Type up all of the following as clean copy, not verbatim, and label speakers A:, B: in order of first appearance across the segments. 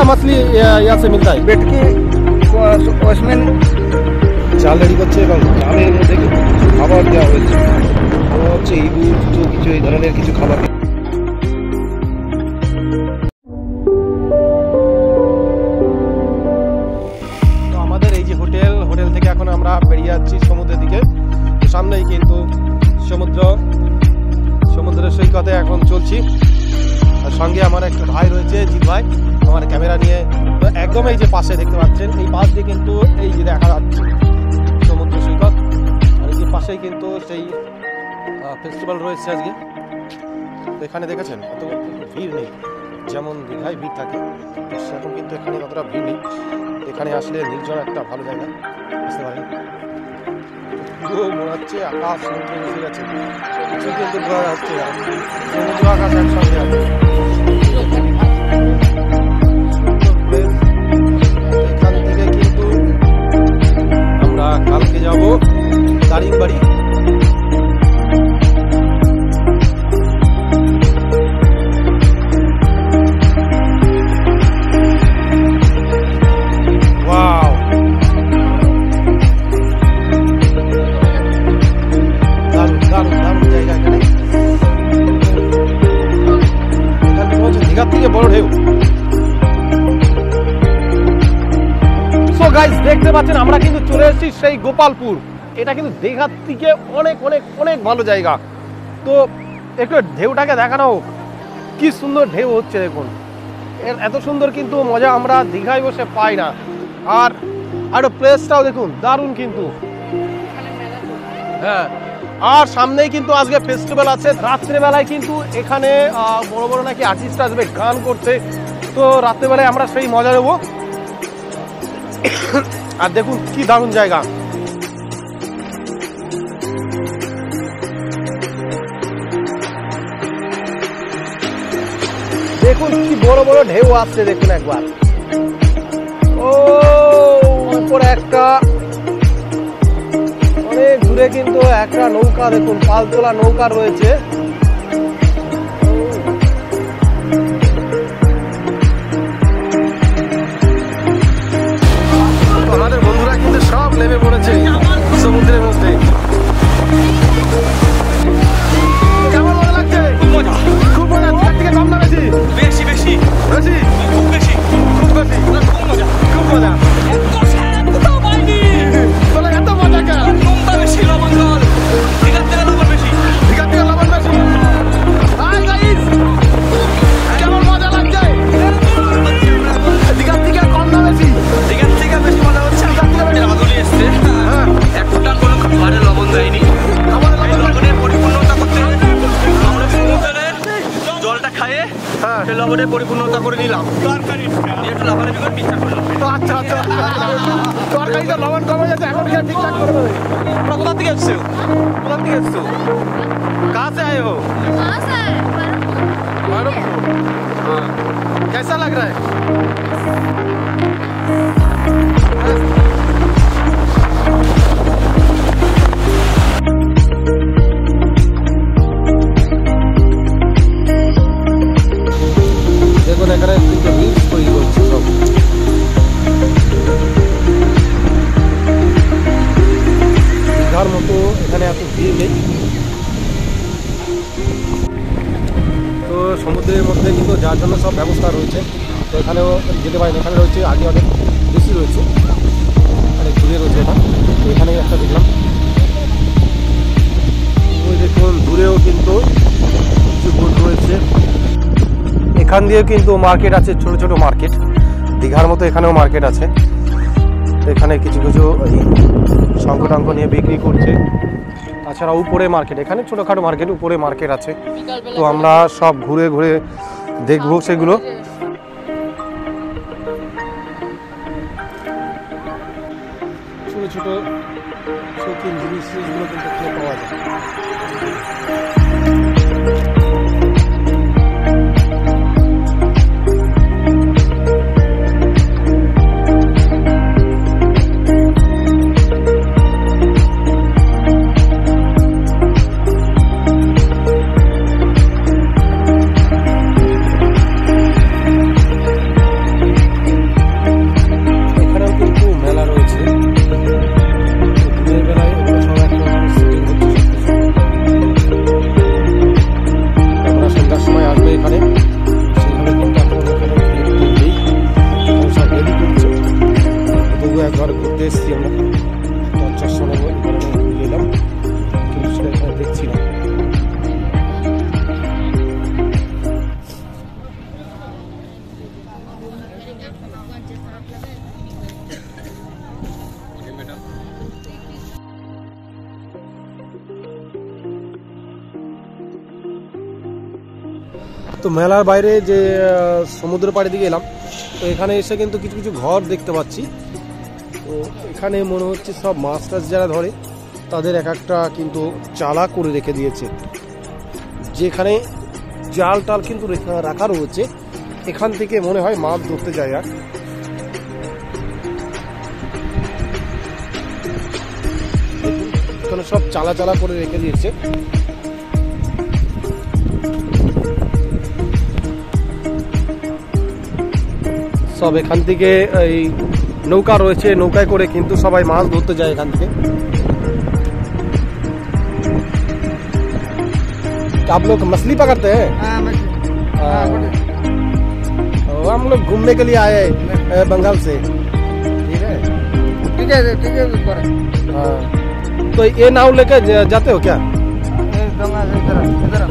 A: मछली यहाँ से मिलता है?
B: बेटकी उसमें
A: জাল রেডি করছে এবং জালের মধ্যে কিন্তু কিছু খাবার দেওয়া হয়েছে, হচ্ছে ইঁদুর কিছু এই ধরনের কিছু খাবার। তো আমাদের এই যে হোটেল থেকে এখন আমরা বেরিয়ে যাচ্ছি সমুদ্রের দিকে। সামনেই কিন্তু সমুদ্রের সৈকতে এখন চলছি। আর সঙ্গে আমার একটা ভাই রয়েছে, জিৎ ভাই, আমার ক্যামেরা নিয়ে। তো একদম এই যে পাশে দেখতে পাচ্ছেন, এই পাশ দিয়ে কিন্তু এই যে দেখা যাচ্ছে সমুদ্র সৈকত। আর এই যে পাশেই কিন্তু সেই ফেস্টিভ্যাল রয়েছে আজকে। তো এখানে দেখেছেন অত ভিড় নেই, যেমন দীঘায় ভিড় থাকে সেরকম কিন্তু এখানে অতটা ভিড় নেই। এখানে আসলে নির্জন একটা ভালো জায়গা, বুঝতে পারেন। পুরো মনে হচ্ছে আকাশ সমুদ্র মিশে গেছে, কিছু কিন্তু বোঝা যাচ্ছে না, সমুদ্র আকাশ একসঙ্গে আছে। এখান থেকে কিন্তু আমরা কালকে যাব দারিংবাড়ি। দেখতে পাচ্ছেন আমরা কিন্তু চলে এসেছি সেই গোপালপুর। এটা কিন্তু দীঘার থেকে অনেক অনেক অনেক ভালো জায়গা। তো একটু ঢেউটাকে দেখানো হোক, কি সুন্দর ঢেউ হচ্ছে দেখুন। এত সুন্দর কিন্তু মজা আমরা দীঘায় বসে পাই না। আর প্লেসটাও দেখুন দারুণ কিন্তু। হ্যাঁ, আর সামনেই কিন্তু আজকে ফেস্টিভ্যাল আছে। রাত্রেবেলায় কিন্তু এখানে বড় বড় নাকি আর্টিস্ট আসবে গান করতে। তো রাত্রেবেলায় আমরা সেই মজা নেবো। আর দেখুন কি দারুণ জায়গা। দেখুন কি বড় বড় ঢেউ আসছে, দেখুন একবার। ও উপরে একটা অনেক দূরে কিন্তু একটা নৌকা, দেখুন পালতোলা নৌকা রয়েছে। আমাদের বন্ধুরা কিন্তু সব নেমে পড়েছে সমুদ্রের মধ্যে। কেমন মজা লাগছে? খুব মজা। দীঘার থেকে কম না বেশি?
C: বেশি বেশি
A: বেশি,
C: খুব বেশি
A: খুব বেশি,
C: খুব মজা
A: খুব মজা। এত মজা কেন?
C: নুনটা বেশি, লবণ জল। দীঘার থেকে লবণ বেশি।
A: দীঘার থেকে লবণ বেশি। হাই গাইস, কেমন মজা লাগছে? দীঘার থেকে কম না বেশি?
C: দীঘার থেকে বেশি মজা হচ্ছে। রাধুলি এসছে, এক ফুটান কোনো খাবারে লবণ দেয়নি।
A: আমাদের
C: লবণের পরিপূর্ণতা করতে আমরা সমুদ্রের জলটা খাইয়ে সেই লবণের পরিপূর্ণতা করে নিলাম। একটু লবণের ভিতর ঠিকঠাক করলাম।
A: আচ্ছা আচ্ছা, তরকারিতে লবণ কমে যাচ্ছে, এখন খেয়ে ঠিকঠাক করে দেবে।
C: তোমরা কোথা থেকে এসছো? কোথা থেকে এসছো?
A: कहाँ से आए हो? हाँ। कैसा लग रहा है? দেখুন এখানে কিন্তু রিলস তৈরি করছে সব। দীঘার মতো এখানে এত ভিড় নেই। তো সমুদ্রের মধ্যে কিন্তু যার জন্য সব ব্যবস্থা রয়েছে। তো এখানেও যেতে পারেন, এখানে রয়েছে আগে অনেক বেশি রয়েছে, অনেক দূরে রয়েছে এটা। তো এখানে একটা দেখলাম, ওই দেখুন দূরেও কিন্তু কিছু বোট রয়েছে। এখান দিয়ে কিন্তু মার্কেট আছে, ছোট ছোট মার্কেট। দীঘার মতো এখানেও মার্কেট আছে। তো এখানে কিছু কিছু শঙ্খ টঙ্ক নিয়ে বিক্রি করছে। তাছাড়া উপরে মার্কেট, এখানে ছোটোখাটো মার্কেট, উপরে মার্কেট আছে। তো আমরা সব ঘুরে ঘুরে দেখবো সেগুলো। ছোট ছোট শৌখিন জিনিসগুলো কিন্তু পাওয়া যায়। একবার ঘুরতে এসেছি আমরা, চর্চা নেবো ঘুরে এলাম, কিন্তু সেটা এখানে দেখছি না। তো মেলার বাইরে যে সমুদ্র পাড়ের দিকে এলাম, তো এখানে এসে কিন্তু কিছু কিছু ঘর দেখতে পাচ্ছি। তো এখানে মনে হচ্ছে সব মাছ টাছ যারা ধরে তাদের এক একটা কিন্তু চালা করে রেখে দিয়েছে, যেখানে জাল টাল কিন্তু রাখা রয়েছে। এখান থেকে মনে হয় মাছ ধরতে যায়। আর এখানে সব চালা চালা করে রেখে দিয়েছে। সব এখান থেকে এই নৌকা রয়েছে, নৌকায় করে কিন্তু সবাই মাছ ধরতে যায় এখান থেকে। आप लोग मछली पकड़ते हैं?
B: हाँ मछली।
A: हम लोग घूमने के लिए आए हैं बंगाल से। ठीक है
B: ठीक है ठीक है ऊपर।
A: हाँ, तो ये नाव लेकर जाते हो क्या?
B: डोंगा से इधर इधर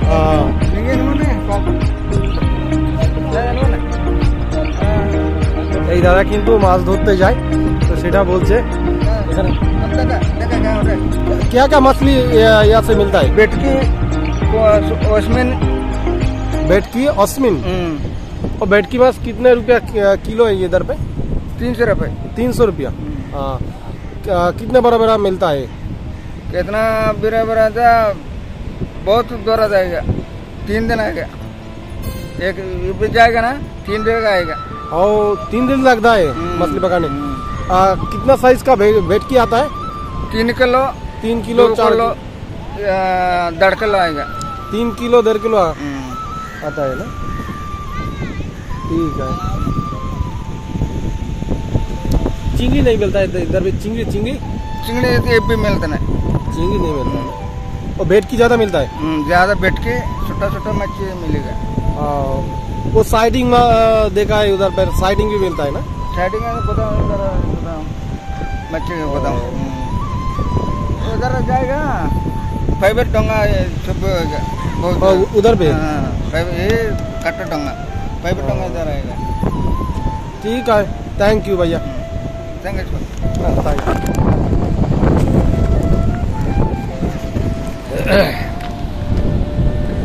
A: हाँ, এই দাদা কিন্তু মাছ ধরতে যায়, তো সেটা বলছে এখানে क्या क्या मछली यहाँ से मिलता है?
B: बेटकी ओस्मिन
A: बेटकी ऑस्मिन। और बेटकी माछ कितने रुपया किलो है इधर पे?
B: 300 रुपये।
A: 300 रुपया। हाँ, कितने बड़ा बड़ा मिलता है?
B: कितना बड़ा बड़ा था, बहुत दूर जाएगा, 3 दिन आएगा। एक भी जाएगा ना 3 दिन का आएगा।
A: और 3 दिन लगता है मछली पकाने। कितना साइज का भेटकी आता है?
B: 3 किलो
A: 3 किलो 4
B: किलो 1.5 किलो आएगा।
A: 3 किलो 1.5 किलो आता है ना। ठीक है। चिंगड़ी नहीं मिलता है इधर भी? चिंगड़ी चिंगड़ी
B: चिंगड़ी ये भी मिलता है,
A: चिंगड़ी नहीं मिलता है। और भेटकी ज्यादा मिलता है?
B: ज्यादा बेटके छोटा छोटा मच्छी मिलेगा।
A: वो साइडिंग में देखा है उधर पर, साइडिंग भी मिलता है ना?
B: साइडिंग में बताओ, इधर बताओ मच्छी का बताओ। उधर जाएगा फाइबर डोंगा सब होगा बहुत
A: उधर पे।
B: फाइबर ये कट्टा डोंगा, फाइबर डोंगा इधर आएगा।
A: ठीक है, थैंक यू भैया।
B: Thank you.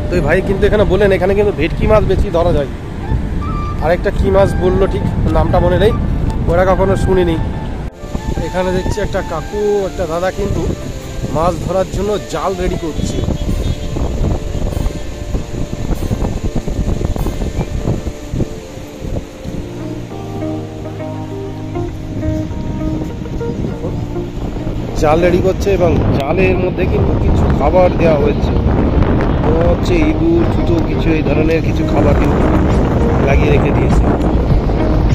A: তো ভাই কিন্তু এখানে বললেন এখানে কিন্তু ভেটকি মাছ বেশি ধরা যায়। আরেকটা কি মাছ বললো ঠিক নামটা মনে নেই, ওরা কখনো শুনিনি। এখানে দেখছি একটা কাকু একটা দাদা কিন্তু মাছ ধরার জন্য জাল রেডি করছে। জাল রেডি করছে এবং জালের মধ্যে কিন্তু কিছু খাবার দেওয়া হয়েছে, হচ্ছে ইঁদুর জুতো কিছু এই ধরনের কিছু খাবার কিন্তু লাগিয়ে রেখে দিয়েছে,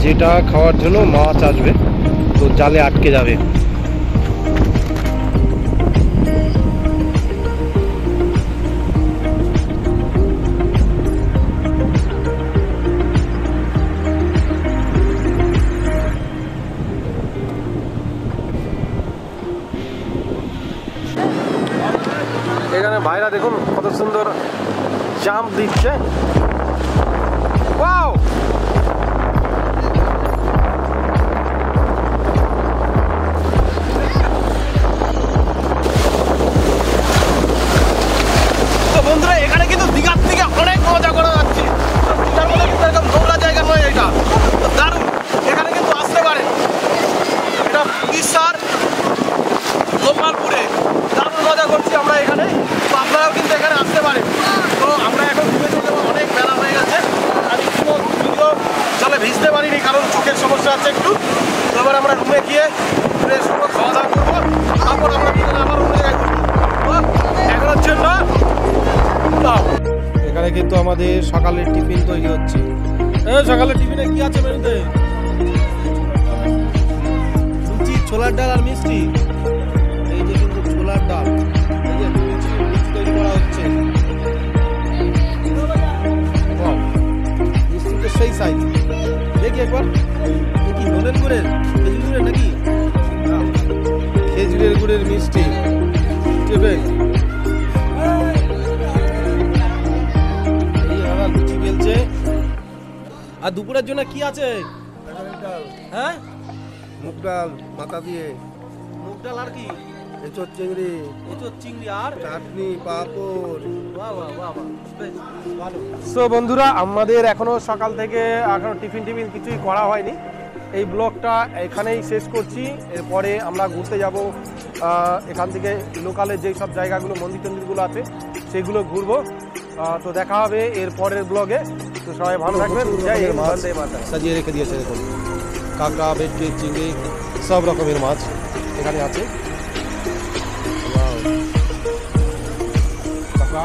A: যেটা খাওয়ার জন্য মাছ আসবে তো জালে আটকে যাবে। এখানে ভাইরা দেখুন কত সুন্দর জাম্প দিচ্ছে। ওয়াও, তো বন্ধুরা এখানে কিন্তু দীঘার থেকে অনেক মজা করা যাচ্ছে। তার মধ্যে কিন্তু একদম দৌড়া জায়গা নয়, এটা দারুণ। এখানে কিন্তু আসতে পারেন, এটা উড়িষ্যার গোপালপুরে দারুণ মজা করছি আমরা এখানে। তো আপনারাও কিন্তু এখানে আসতে পারেন। তো আমরা এখন ঘুরে চলে যাবো, অনেক বেলা হয়ে গেছে। আমি যদিও জলে ভিজতে পারিনি কারণ চোখের সমস্যা আছে একটু। তো এবার আমরা রুমে গিয়ে ফ্রেশ হবো, খাওয়া দাওয়া করবো, তারপর আমরা বিকেলে আবার অন্য জায়গায় ঘুরবো। এখনের জন্য এখানে কিন্তু আমাদের সকালের টিফিন তৈরি হচ্ছে। সকালের টিফিনে কি আছে মেনুতে? লুচি, ছোলার ডাল আর মিষ্টি। এই যে কিন্তু ছোলার ডাল, এই যে লুচি তৈরি করা হচ্ছে। সাইজ দেখি একবার এ কি নলেন গুড়ের খেজুর গুড়ের নাকি খেজুরের গুড়ের মিষ্টি টেবিল এই আবার লুচি বেলছে আর দুপুরের জন্য কি আছে হ্যাঁ
B: মুগ ডাল মাথা দিয়ে
A: মুগ ডাল আর কি
B: এঁচোর চিংড়ি
A: এঁচোর চিংড়ি আর
B: চাটনি পাঁপড়
A: বাহ বাহ বাহ বাহ বেশ ভালো সো বন্ধুরা আমাদের এখনো সকাল থেকে এখনো টিফিন কিছুই করা হয়নি এই ব্লগটা এখানেই শেষ করছি এরপরে আমরা ঘুরতে যাব এখান থেকে লোকালের যেই সব জায়গাগুলো মন্দির টন্দিরগুলো আছে সেগুলো ঘুরবো তো দেখা হবে এর পরের ব্লগে তো সবাই ভালো থাকবেন জয় হিন্দ, বন্দে মাতরম। সাজিয়ে রেখে দিয়েছে দেখুন কাঁকড়া ভেটকি চিংড়ি সব রকমের মাছ এখানে আছে কাঁকড়া